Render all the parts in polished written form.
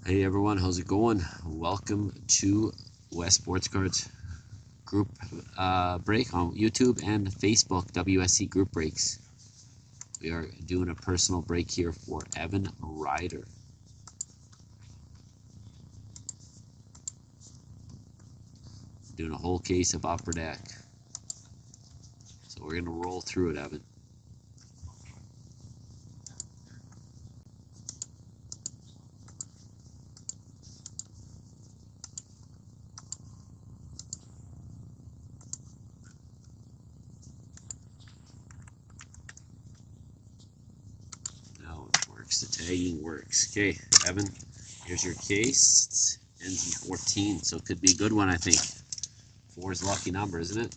Hey everyone, how's it going? Welcome to West Sports Cards group break on YouTube and Facebook, WSC group breaks. We are doing a personal break here for Evan Ryder. Doing a whole case of Upper Deck. So we're going to roll through it, Evan. Now it works, the tagging works. Okay, Evan, here's your case. It ends in 14, so it could be a good one, I think. 4 is a lucky number, isn't it?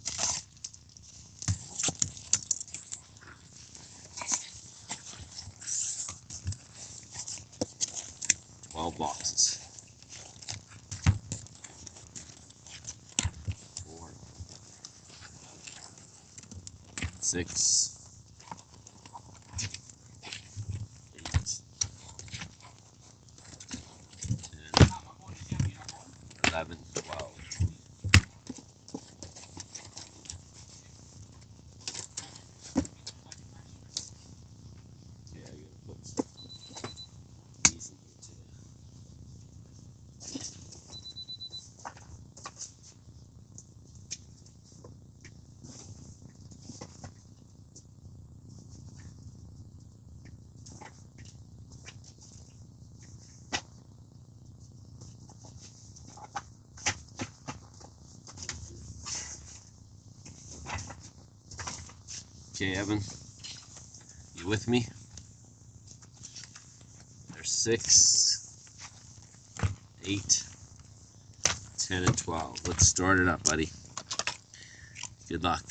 12 boxes. 4, 6, 8, 10, 11, 12. Yeah, I gotta put these in here too. Okay, Evan, you with me? There's 6, 8, 10, and 12. Let's start it up, buddy. Good luck.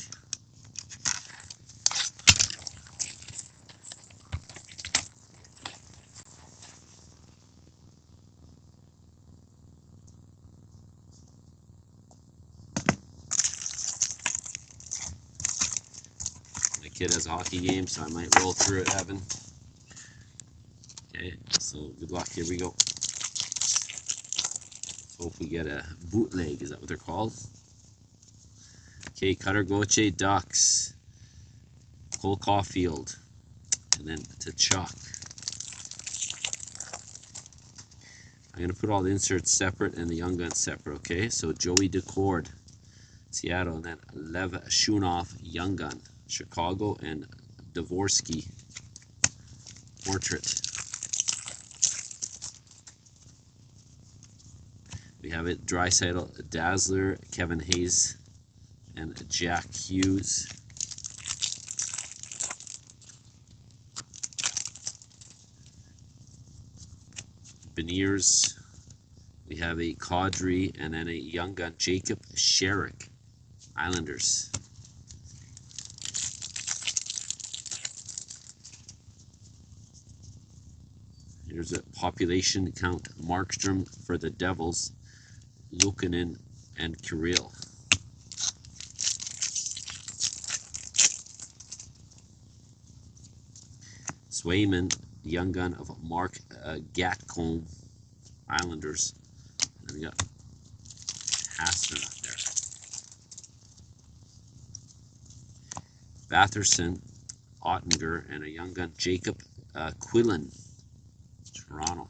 My kid has a hockey game, so I might roll through it, Evan. Okay, so good luck. Here we go. Let's hope we get a bootleg. Is that what they're called? Okay, Cutter Gauthier Ducks. Cole Caulfield. And then to Chuck. I'm going to put all the inserts separate and the young guns separate, okay? So Joey Decord, Seattle, and then Lev Shunov, Young Gun, Chicago, and Dvorsky, Portrait. We have it, Draisaitl, Dazzler, Kevin Hayes, and Jack Hughes. Beniers, we have a Kadri, and then a young gun, Jacob Sherrick, Islanders. Here's a population count, Markstrom for the Devils, Luukkonen, and Kirill. Swayman, young gun of Mark Gatcomb, Islanders. And we got Haster up there. Batherson, Ottinger, and a young gun, Jacob Quillen, Toronto.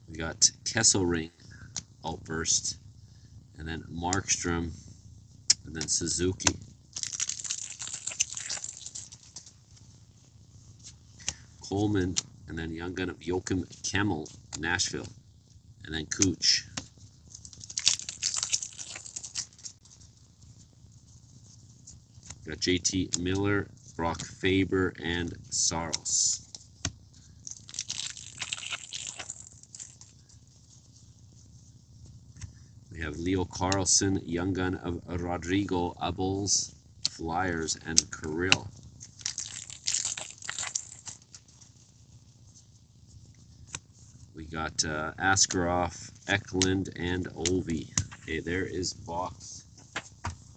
We got Kesselring, Outburst, and then Markstrom, and then Suzuki. Coleman, and then young gun of Joachim Kemmel, Nashville, and then Cooch. Got JT Miller, Brock Faber, and Saros. We have Leo Carlson, young gun of Rodrigo Abels, Flyers, and Kirill. We got Askarov, Eklund, and Ovi. Okay, there is box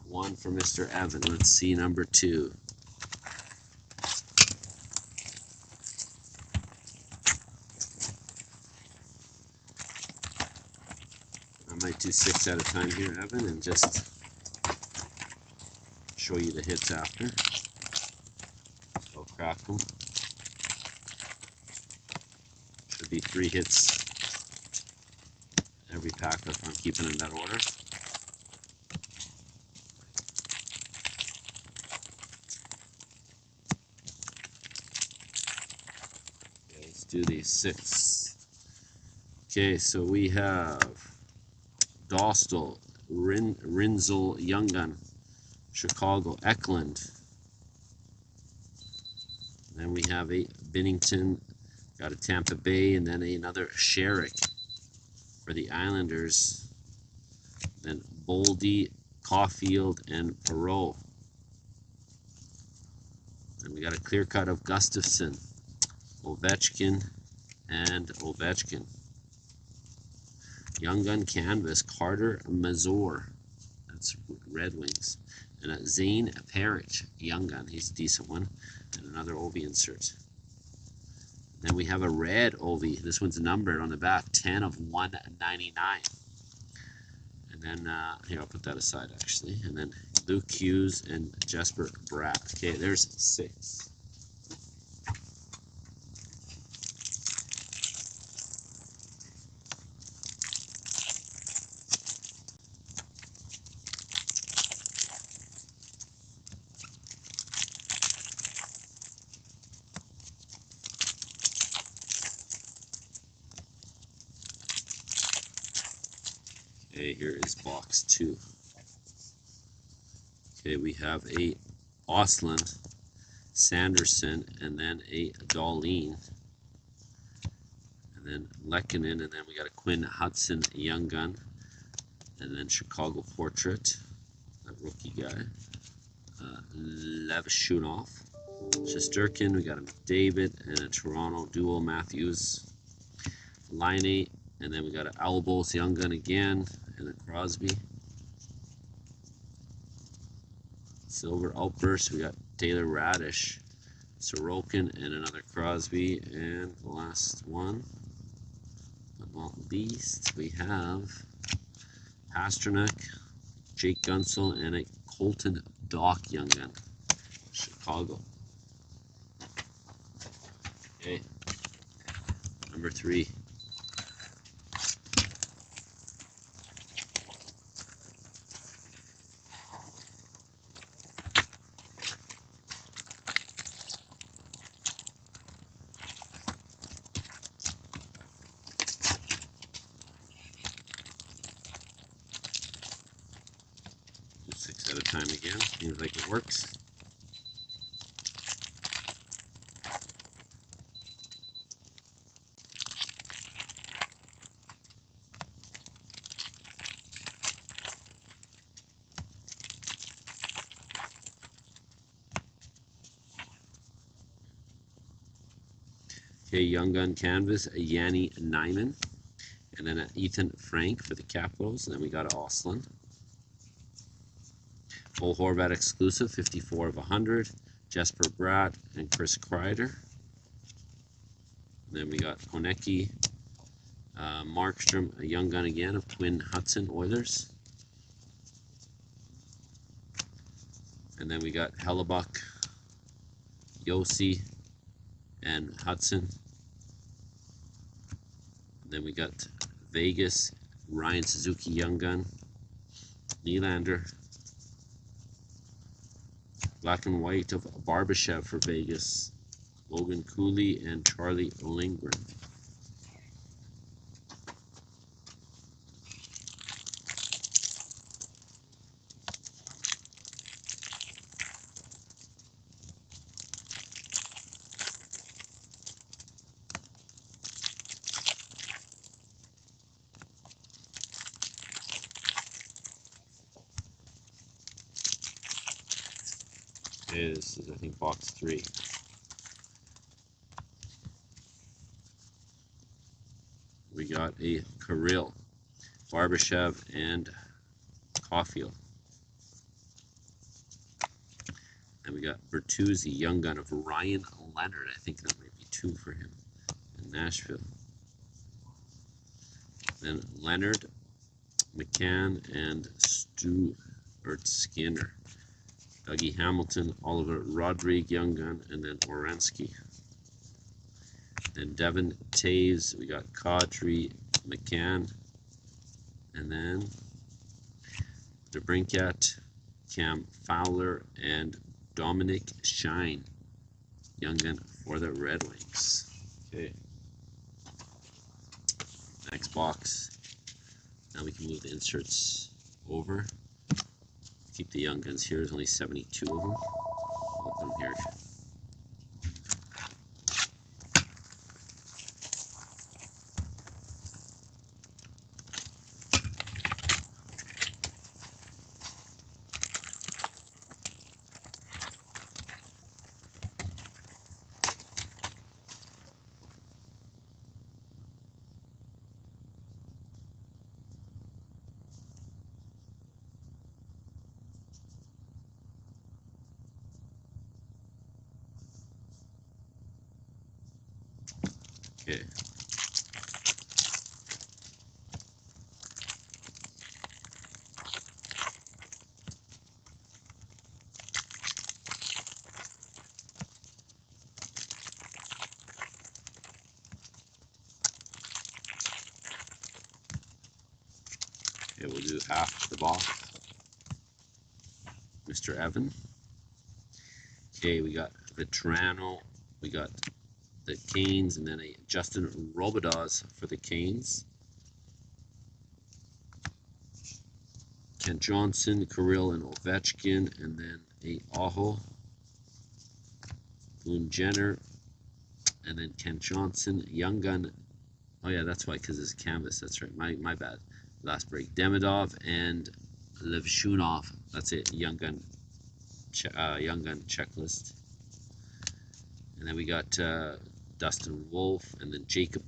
one for Mr. Evan. Let's see number 2. I might do 6 at a time here, Evan, and just show you the hits after. I'll crack them. Should be 3 hits every pack if I'm keeping in that order. Okay, let's do these 6. Okay, so we have Dostal, Rinzel, Young Gun, Chicago, Eklund. Then we have a Binnington, got a Tampa Bay, and then another Sherrick for the Islanders. Then Boldy, Caulfield, and Perreault. And we got a clear cut of Gustafson, Ovechkin, and Ovechkin. Young Gun canvas, Carter Mazur. That's Red Wings. And a Zane Parrish, Young Gun. He's a decent one. And another Ovi insert. Then we have a red Ovi. This one's numbered on the back, 10 of 199. And then, here, I'll put that aside, actually. And then Luke Hughes and Jesper Bratt. Okay, there's 6. Okay, here is box 2. Okay, we have a Ostlund, Sanderson, and then a Dahlin. And then Lehkonen, and then we got a Quinn Hudson, Young Gun. And then Chicago Portrait, that rookie guy. Levashunov. Shesterkin, we got a McDavid, and a Toronto duo, Matthews. Laine, and then we got an Albos, Young Gun again, and a Crosby. Silver Outburst, we got Taylor Radish, Sorokin, and another Crosby. And the last one, but not least, we have Pastrnak, Jake Gunsel, and a Colton Dock Young Gun, Chicago. Okay, number 3. Do 6 at a time again. Seems like it works. Okay, Young Gun canvas, a Yanni Nyman, and then an Ethan Frank for the Capitals. And then we got an Ostlund. Bo Horvat exclusive, 54 of 100. Jesper Bratt and Chris Kreider. And then we got Konecki, Markstrom, a Young Gun again of Quinn Hudson Oilers. And then we got Hellebuck, Yossi, and Hudson. And then we got Vegas, Ryan Suzuki Young Gun, Nylander, black and white of Barbashev for Vegas, Logan Cooley, and Charlie Lindgren. Okay, this is, I think, box 3. We got a Kirill, Barbashev, and Caulfield. And we got Bertuzzi, young gun of Ryan Leonard. I think that might be 2 for him in Nashville. Then Leonard, McCann, and Stuart Skinner. Dougie Hamilton, Oliver Rodrigue, young gun, and then Orensky. Then Devin Taves, we got Kadri, McCann, and then DeBrincat, Cam Fowler, and Dominic Shine, young gun for the Red Wings. Okay. Next box. Now we can move the inserts over. Keep the young guns here. There's only 72 of them. I'll put them here. Okay. Okay, we'll do half the box. Mr. Evan. Okay, we got Vetrano, we got the Canes, and then a Justin Robidas for the Canes. Kent Johnson, Kirill, and Ovechkin, and then a Aho, Boone Jenner, and then Kent Johnson, Young Gun. Oh yeah, that's why, because it's canvas. That's right. My bad. Last break. Demidov and Levshunov. That's it. Young Gun checklist. And then we got Dustin Wolf, and then Jacob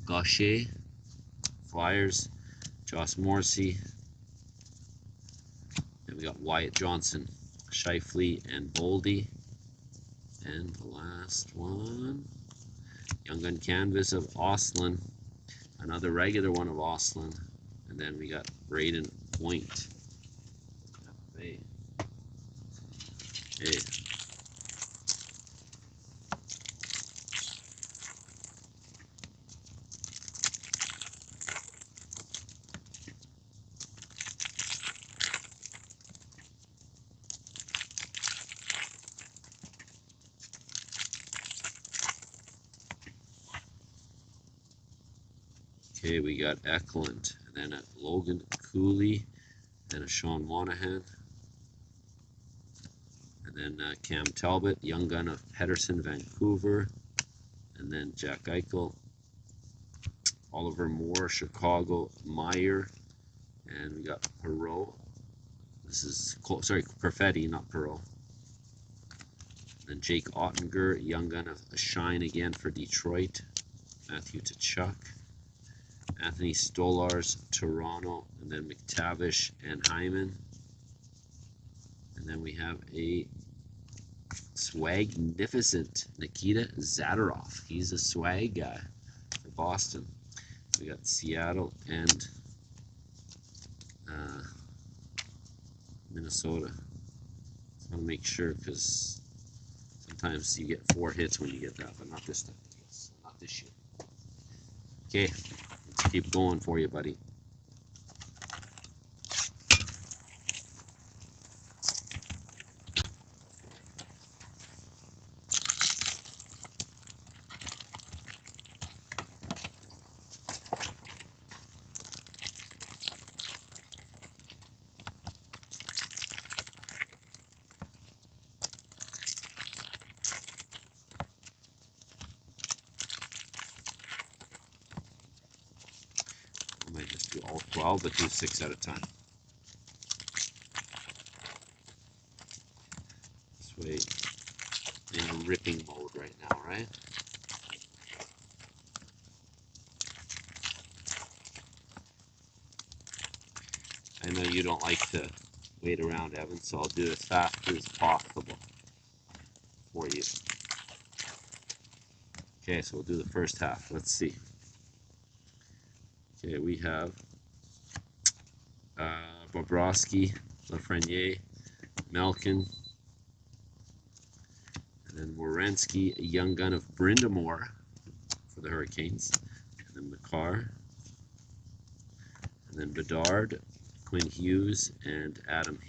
Gaucher, Flyers, Josh Morrissey. Then we got Wyatt Johnson, Scheifele, and Boldy. And the last one, Young Gun canvas of Ostlund, another regular one of Ostlund. And then we got Braden Point. Hey. Okay, we got Eklund, and then a Logan Cooley, and a Sean Monahan, and then Cam Talbot, Young Gun of Pedersen, Vancouver, and then Jack Eichel, Oliver Moore, Chicago, Meyer, and we got Perreault. This is, sorry, Perfetti, not Perreault. Then Jake Ottinger, Young Gun of Shine again for Detroit, Matthew Tkachuk. Anthony Stolarz, Toronto, and then McTavish and Hyman. And then we have a swagnificent Nikita Zadorov. He's a swag guy for Boston. We got Seattle and Minnesota. So I want to make sure, because sometimes you get 4 hits when you get that, but not this time. Not this year. Okay. Keep going for you, buddy. I might just do all 12, but do 6 at a time. This way, in ripping mode right now, right? I know you don't like to wait around, Evan, so I'll do it as fast as possible for you. Okay, so we'll do the first half. Let's see. Okay, we have Bobrovsky, Lafreniere, Malkin, and then Werenski, a young gun of Brind'Amour for the Hurricanes, and then Makar, and then Bedard, Quinn Hughes, and Aiden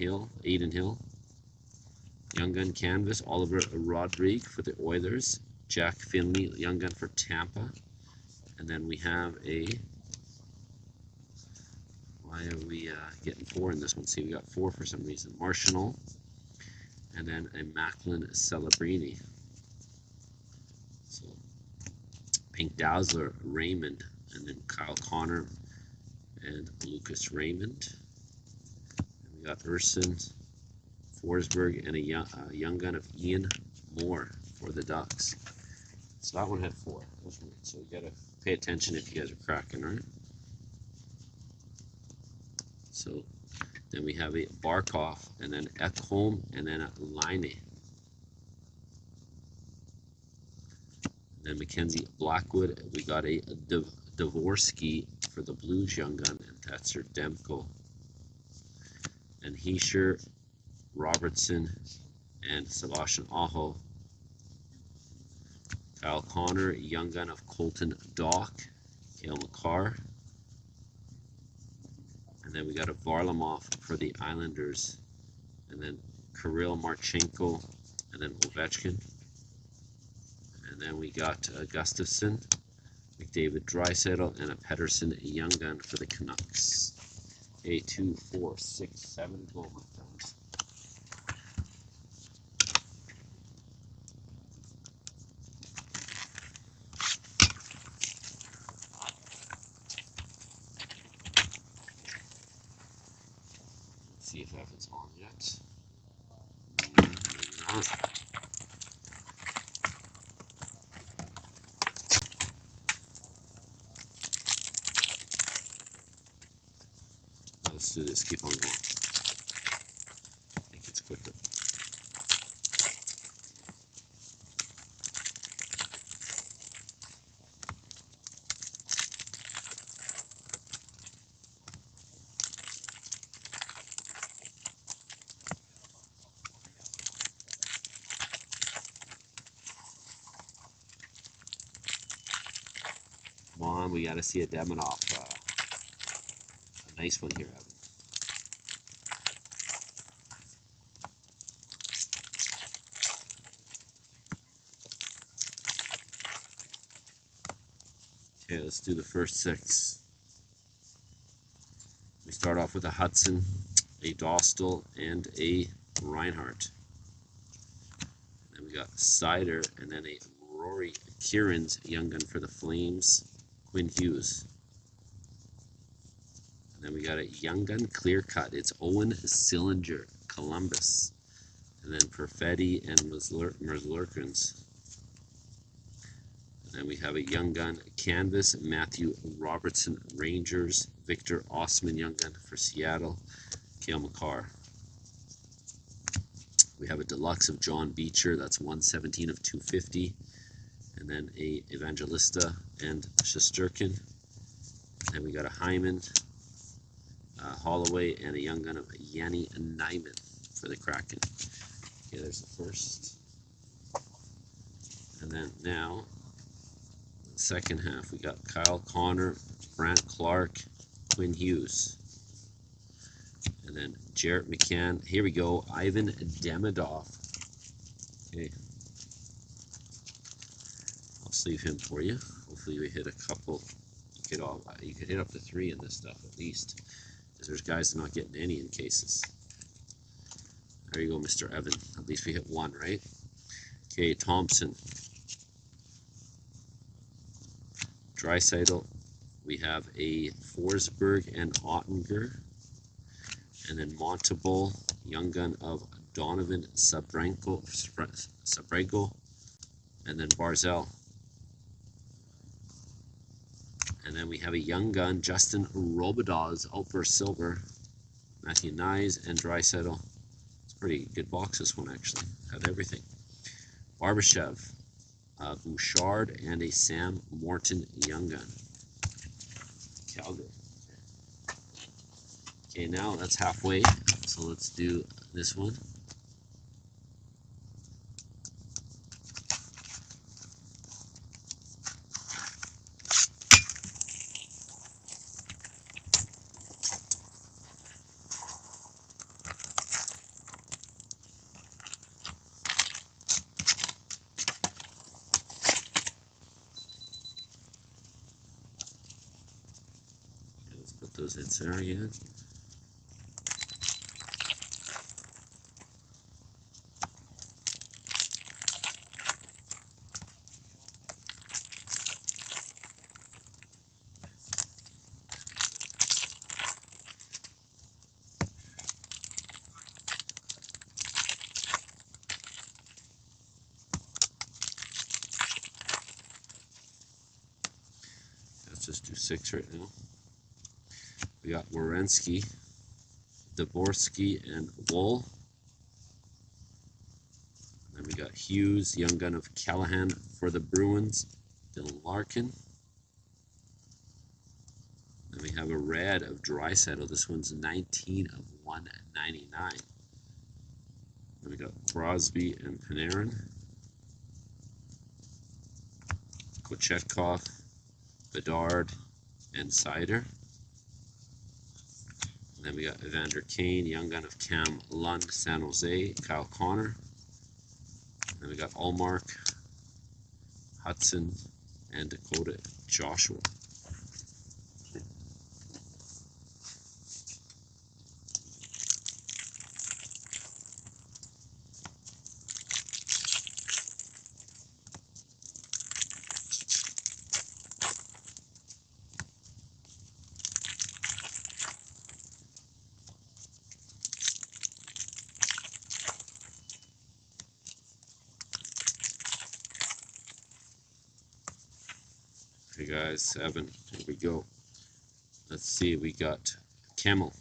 Hill. Young gun canvas, Oliver Rodrigue for the Oilers, Jack Finley, young gun for Tampa, and then we have a, why are we getting 4 in this one? See, we got 4 for some reason. Marchand, and then a Macklin Celebrini. So, Pink Dazzler, Raymond, and then Kyle Connor and Lucas Raymond. And we got Urson, Forsberg, and a young gun of Ian Moore for the Ducks. So that one had 4. So you gotta pay attention if you guys are cracking, right? So then we have a Barkov, and then Ekholm, and then a Line. Then Mackenzie Blackwood, we got a Dvorsky for the Blues young gun, and Tetzer Demko. And Heischer, Robertson, and Sebastian Aho. Kyle Connor, young gun of Colton Dach, Cale Makar. And then we got a Varlamov for the Islanders, and then Kirill Marchenko, and then Ovechkin. And then we got Gustafsson, McDavid Draisaitl, and a Pettersson young gun for the Canucks. Okay, 2, 4, 6, 7 to go, my friends. Let's see if Evan's on yet. Maybe not. Let's do this. Keep on going. I think it's quicker. Come on, we got to see a Demidov. A nice one here, Evan. Okay, let's do the first 6. We start off with a Hudson, a Dostal, and a Reinhardt. Then we got Sider, and then a Rory Kieran's young gun for the Flames, Quinn Hughes. And then we got a young gun clear cut. It's Owen Sillinger, Columbus. And then Perfetti and Merzlurkins. And then we have a young gun canvas, Matthew Robertson, Rangers, Victor Osman young gun for Seattle, Cale Makar. We have a deluxe of John Beecher, that's 117 of 250. And then a Evangelista and Shesterkin. And then we got a Hyman, Holloway, and a young gun of Yanni Nyman for the Kraken. Okay, there's the first. And then now, second half, we got Kyle Connor, Brant Clark, Quinn Hughes. And then Jarrett McCann. Here we go, Ivan Demidov. Okay. I'll sleeve him for you. Hopefully we hit a couple. You could hit up to 3 in this stuff at least, because there's guys not getting any in cases. There you go, Mr. Evan. At least we hit 1, right? Okay, Thompson. Draisaitl. We have a Forsberg and Ottinger. And then Montebull, young gun of Donovan Sabrego. And then Barzell. And then we have a young gun, Justin Robidas, out for silver. Matthew Nyes and Draisaitl. It's a pretty good box, this one, actually. Had everything. Barbashev, Bouchard, and a Sam Morton Young Gun. Calgary. Okay, now that's halfway, so let's do this one. Let's put those hits there again. Let's just do 6 right now. We got Werenski, Dvorsky, and Woll. And then we got Hughes, Young Gun of Callahan for the Bruins, Dylan Larkin. Then we have a red of Draisaitl. This one's 19 of 199. Then we got Crosby and Panarin, Kochetkov, Bedard, and Seider. And then we got Evander Kane, Young Gun of Cam Lund, San Jose, Kyle Connor. And then we got Allmark, Hudson, and Dakota Joshua. Okay guys, 7, here we go. Let's see, we got Camel,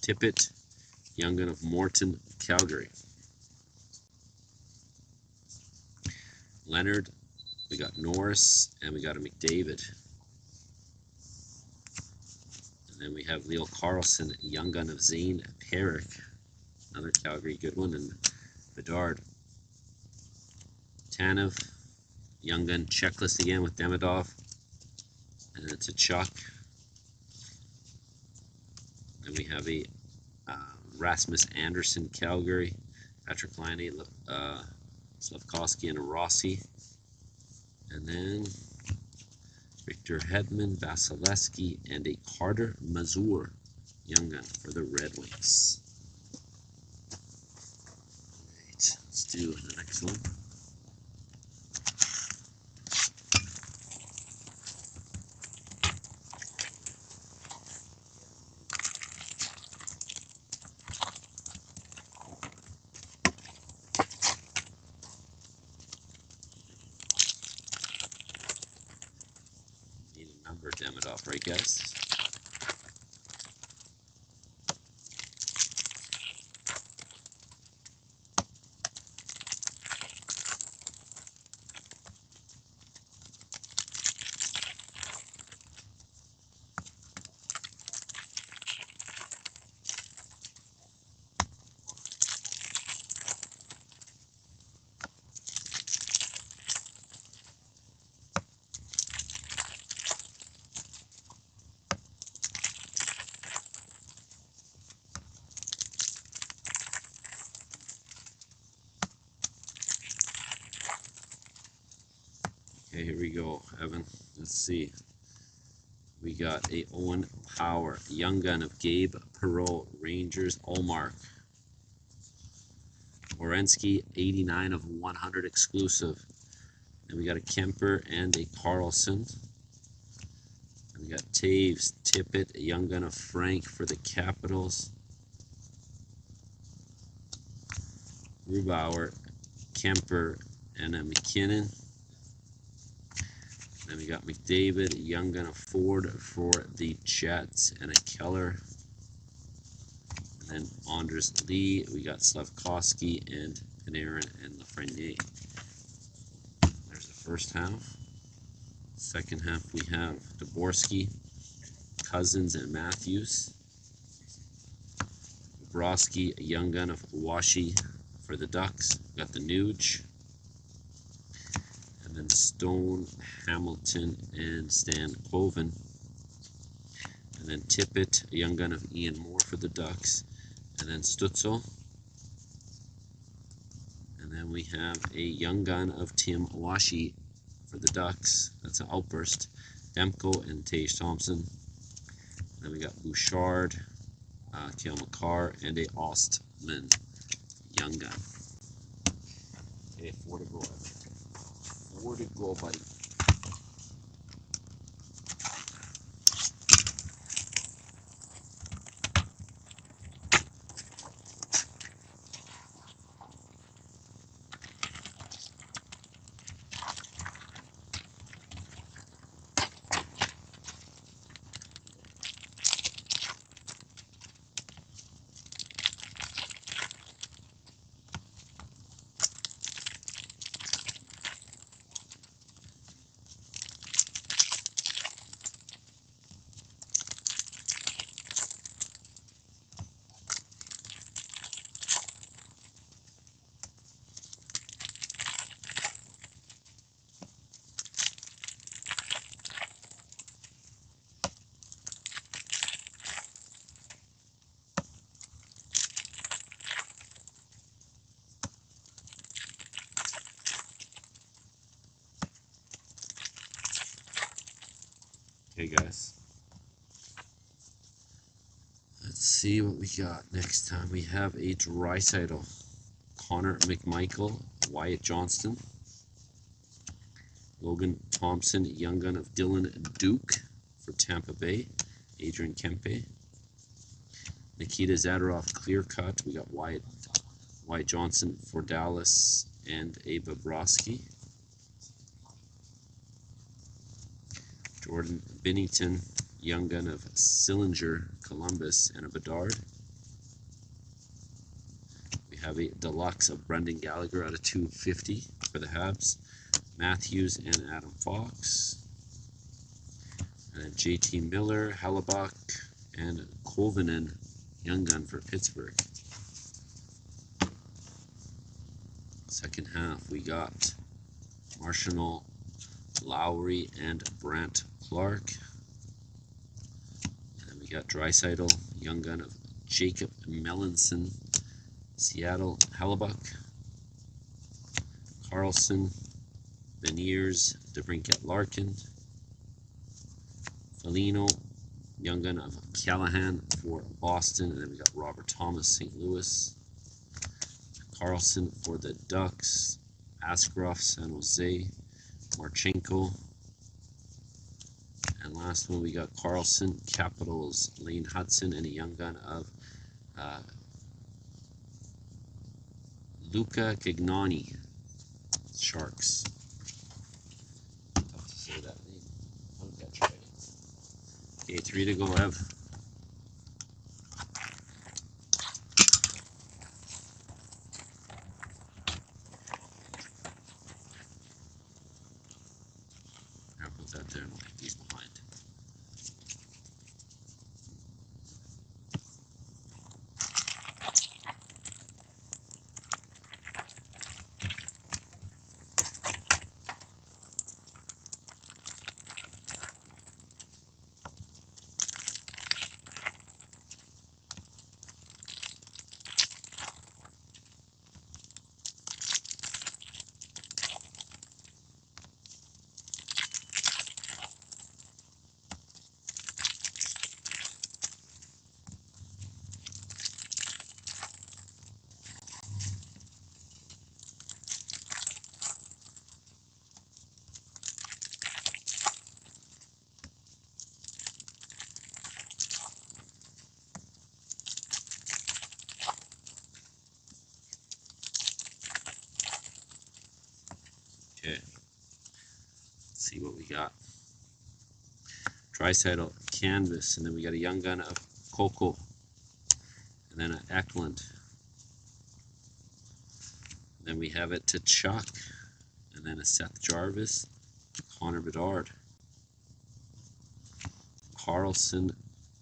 Tippett, Young Gun of Morton, Calgary. Leonard, we got Norris, and we got a McDavid. And then we have Leo Carlson, Young Gun of Zane Parik, another Calgary good one, and Bedard. Tanev, Young Gun checklist again with Demidov, and it's a Chuck. Then we have a Rasmus Anderson, Calgary, Patrick Laine, Slavkovsky, and a Rossi. And then Victor Hedman, Vasilevsky, and a Carter Mazur, Young Gun for the Red Wings. All right, let's do the next one. Need a number, Demidov, right guys? Okay, here we go, Evan. Let's see. We got a Owen Power, Young Gun of Gabe Perreault, Rangers, Allmark. Werenski, 89 of 100 exclusive. Then we got a Kemper and a Carlson. And we got Taves, Tippett, a Young Gun of Frank for the Capitals. Grubauer, Kemper, and a McKinnon. Then we got McDavid, a Young Gun of Ford for the Jets, and a Keller. then Anders Lee, we got Slavkovsky and Panarin and Lafreniere. There's the first half. Second half we have Dvorsky, Cousins, and Matthews. Bobrovsky, a young gun of Washi for the Ducks. We got the Nuge. And then Stone, Hamilton, and Stan Quoven. And then Tippett, a young gun of Ian Moore for the Ducks. And then Stutzel. And then we have a young gun of Tim Washi for the Ducks. That's an outburst. Demko and Tage Thompson. And then we got Bouchard, Cale Makar, and a Ostman young gun. Okay, 4 to go. 4 to go, buddy. Okay, guys. Let's see what we got next time. We have a Draisaitl, Connor McMichael, Wyatt Johnston, Logan Thompson, young gun of Dylan Duke for Tampa Bay, Adrian Kempe, Nikita Zadorov, clear cut. We got Wyatt Johnson for Dallas and a Bobrovsky. Jordan Binnington, young gun of Sillinger, Columbus, and a Bedard. We have a deluxe of Brendan Gallagher out of 250 for the Habs. Matthews and Adam Fox. And then JT Miller, Hellebuck, and Kovinen, young gun for Pittsburgh. Second half, we got Marshall, Lowry, and Brandt Clark. And then we got Draisaitl, young gun of Jacob Melanson, Seattle, Hellebuck, Carlson, Beniers, DeBrincat Larkin, Foligno, young gun of Callahan for Boston, and then we got Robert Thomas, St. Louis, Carlson for the Ducks, Askarov, San Jose, Marchenko, and last one we got Carlson, Capitals, Lane Hudson, and a young gun of Luca Gignani, Sharks. Tough to say that name. I'll get right. Okay, 3 to go, Ev. I'll put that there and we'll put these behind. Okay, let's see what we got. Draisaitl, Canvas, and then we got a young gun of Coco. and then an Eklund. Then we have it to Chuck, and then a Seth Jarvis, Connor Bedard, Carlson,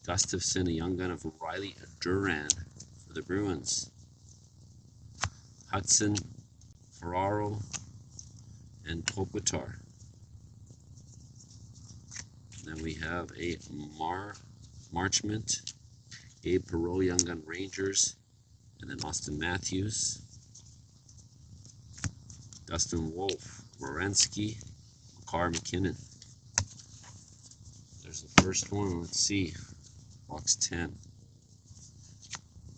Gustafson, a young gun of Riley Duran for the Bruins, Hudson, Ferraro, and Kopitar. Then we have a Marchment, Gabe Perreault, young gun Rangers, and then Austin Matthews, Dustin Wolf, Wierenski, Makar McKinnon. There's the first one. Let's see. Box 10.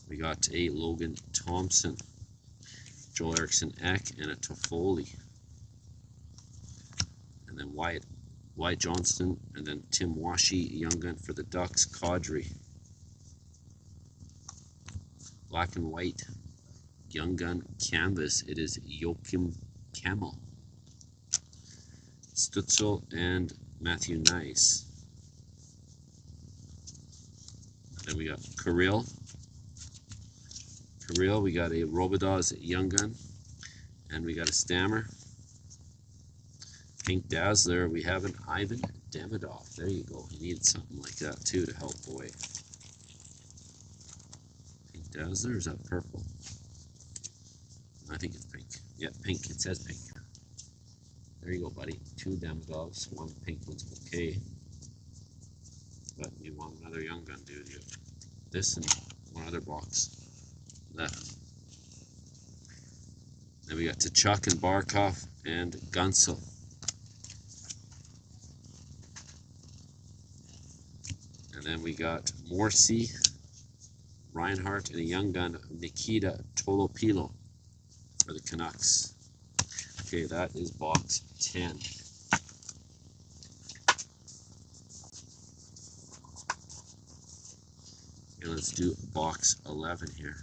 We got a Logan Thompson, Joel Eriksson Ek, and a Toffoli. And then Wyatt Johnston, and then Tim Washi, young gun for the Ducks, Kadri. Black and white young gun canvas. It is Joachim Camel, Stutzel, and Matthew Nice. Then we got Kirill. We got a Robidas young gun, and we got a Stammer. Pink Dazzler, we have an Ivan Demidov. There you go. He needed something like that too to help away. Pink Dazzler, or is that purple? I think it's pink. Yeah, pink. It says pink. There you go, buddy. 2 Demidovs, 1 pink, one's okay. But you want another young gun, dude. You have this and one other box left. Then we got Tkachuk and Barkov and Gunsel. And then we got Morrissey, Reinhardt, and a young gun of Nikita Tolopilo for the Canucks. Okay, that is box 10. Okay, let's do box 11 here.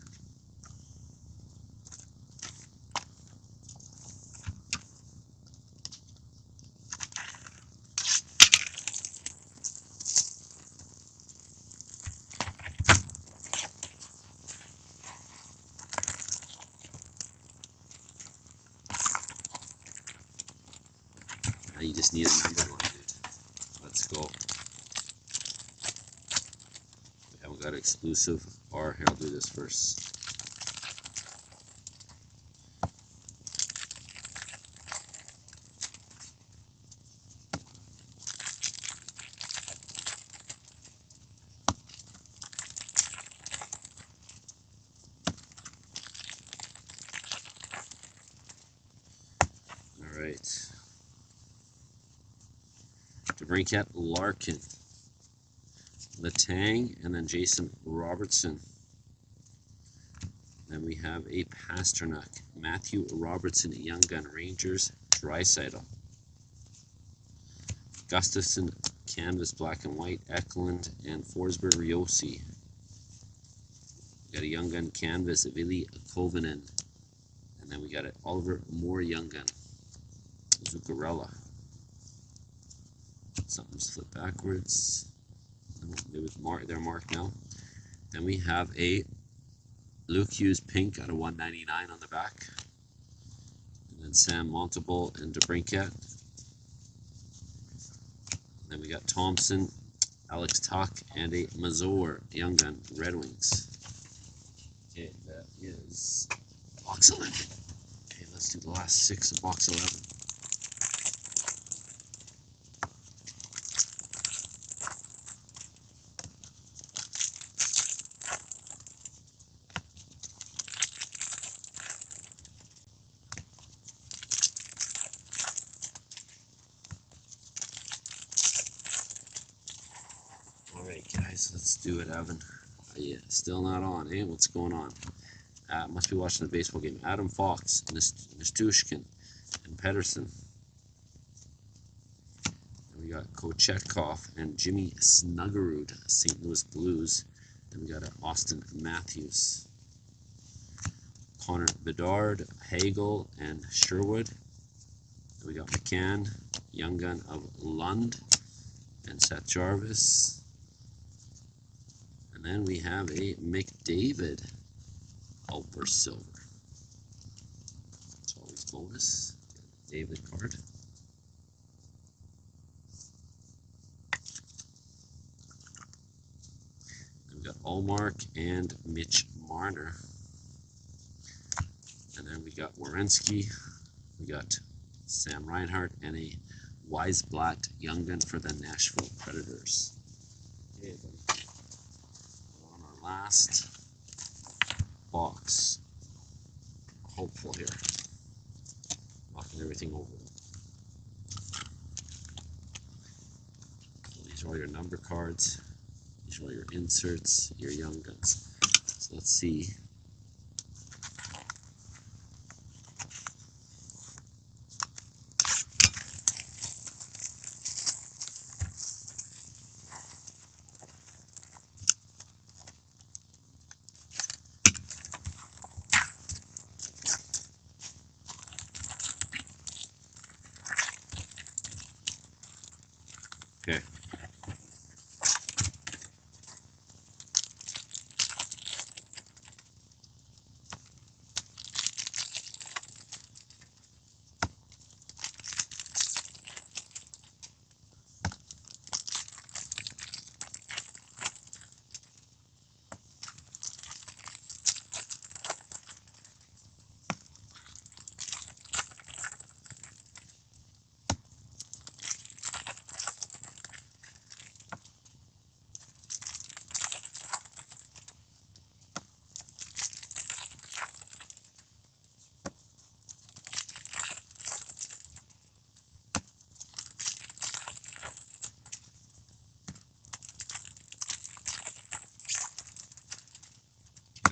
You just need a numbered one, dude. Let's go. We haven't got exclusive, or here, I'll do this first. All right. DeBrincat Larkin, Letang, and then Jason Robertson. Then we have a Pasternak, Matthew Robertson, Young Gun Rangers, Draisaitl. Gustafson, Canvas, Black and White, Eklund, and Forsberg Riosi. We got a Young Gun Canvas, Vili Kovinen. And then we got an Oliver Moore Young Gun, Zuccarella. Something's flipped backwards. No, they're marked now. Then we have a Luke Hughes pink out of 199 on the back. And then Sam Montalban and DeBrincat. Then we got Thompson, Alex Tuck, and a Mazur Young Gun Red Wings. Okay, that is box 11. Okay, let's do the last 6 of box 11. Alright guys, let's do it, Evan. Yeah, still not on, eh? What's going on? Must be watching the baseball game. Adam Fox, Nistushkin, and Pedersen. And we got Kochetkov and Jimmy Snuggerud, St. Louis Blues. Then we got Austin Matthews. Connor Bedard, Hagel, and Sherwood. Then we got McCann, Young Gun of Lund, and Seth Jarvis. And then we have a McDavid outburst silver. It's always bonus. David card. And we got Allmark and Mitch Marner. And then we got Werenski. We got Sam Reinhart and a Weisblatt young gun for the Nashville Predators. Okay, buddy. We're on our last box. Hopeful here. Knocking everything over. So these are all your number cards. These are all your inserts, your young guns. So let's see. Okay.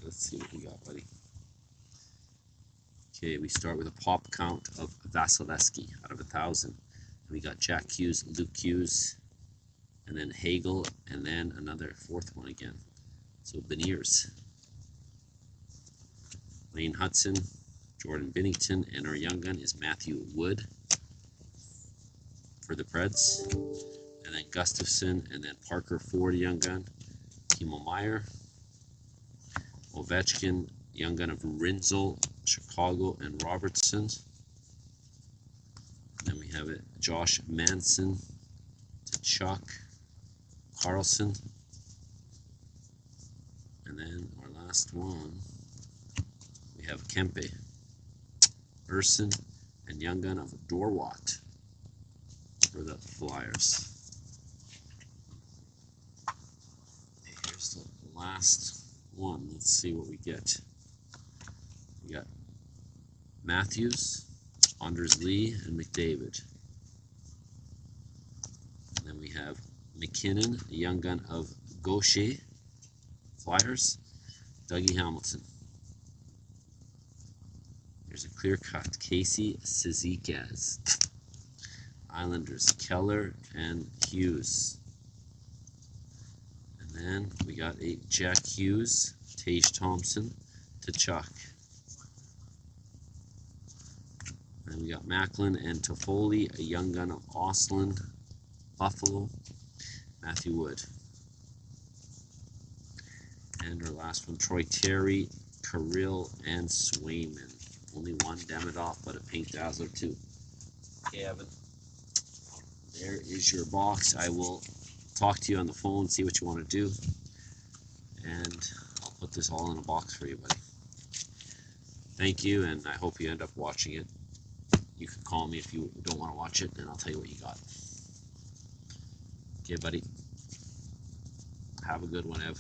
Let's see what we got, buddy. Okay, we start with a pop count of Vasilevsky out of 1,000. We got Jack Hughes, Luke Hughes, and then Hagel, and then another fourth one again. So Beniers, Lane Hudson, Jordan Binnington, and our young gun is Matthew Wood for the Preds. And then Gustafson, and then Parker Ford, young gun, Timo Meier, Ovechkin, young gun of Rinzel, Chicago, and Robertson. Then we have it Josh Manson to Chuck, Carlson. And then our last one, we have Kempe, Urson, and young gun of Dorwat for the Flyers. Okay, here's the last one. Let's see what we get. We got Matthews, Anders Lee, and McDavid. And then we have McKinnon, a young gun of Gaucher, Flyers, Dougie Hamilton. There's a clear cut, Casey Cizikas, Islanders, Keller and Hughes. And then we got a Jack Hughes, Tage Thompson to Chuck. And we got Macklin and Toffoli, a young gun of Osland, Buffalo, Matthew Wood. And our last one, Troy Terry, Kirill, and Swayman. Only one Demidov, but a pink dazzler too. Okay, Evan. There is your box. I will talk to you on the phone, see what you want to do. And I'll put this all in a box for you, buddy. Thank you, and I hope you end up watching it. You can call me if you don't want to watch it, and I'll tell you what you got. Okay, buddy. Have a good one, Ev.